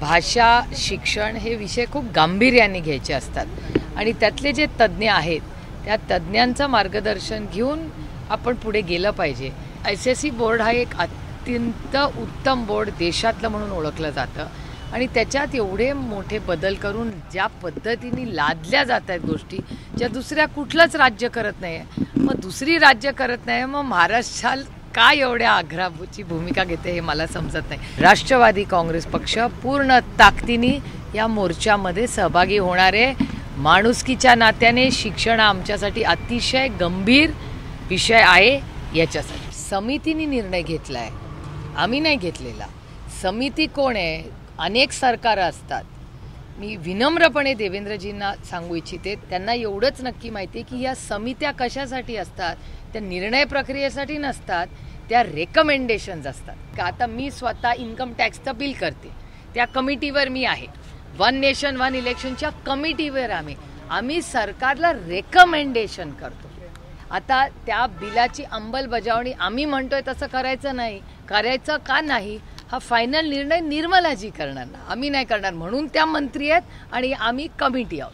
भाषा शिक्षण हे विषय खूप गांभीर्याने घ्यायचे असतात आणि त्यातले जे तज्ज्ञ आहेत त्या तज्ज्ञांचं मार्गदर्शन घेऊन आपण पुढे गेलं पाहिजे. SSC बोर्ड हा एक अत्यंत उत्तम बोर्ड देशातलं म्हणून ओळखलं जातं आणि त्याच्यात एवढे मोठे बदल करून ज्या पद्धतीने लादल्या जात आहेत गोष्टी ज्या दुसऱ्या कुठलंच राज्य करत नाही आहे, मग दुसरी राज्य करत नाही, मग महाराष्ट्राला काय एवढ्या आग्रहाची भूमिका घेते हे मला समजत नाही. राष्ट्रवादी काँग्रेस पक्ष पूर्ण ताकदीने या मोर्चामध्ये सहभागी होणार आहे. माणुसकीच्या नात्याने शिक्षण आमच्यासाठी अतिशय गंभीर विषय आहे. याच्यासाठी समितीने निर्णय घेतला आहे, आम्ही नाही घेतलेला. समिती कोण आहे? अनेक सरकारं असतात. मी विनम्रपणे देवेंद्रजींना सांगू इच्छिते, त्यांना एवढंच नक्की माहिती आहे की या समित्या कशासाठी असतात. त्या निर्णय प्रक्रियेसाठी नसतात, त्या रेकमेंडेशन्स असतात. का आता मी स्वतः इन्कम टॅक्सचं बिल करते, त्या कमिटीवर मी आहे. वन नेशन वन इलेक्शनच्या कमिटीवर आम्ही सरकारला रेकमेंडेशन करतो. आता त्या बिलाची अंमलबजावणी आम्ही म्हणतोय तसं करायचं नाही, करायचं का नाही हा फायनल निर्णय निर्मलाजी करणार ना, आम्ही नाही करणार. म्हणून त्या मंत्री आहेत आणि आम्ही कमिटी आहोत.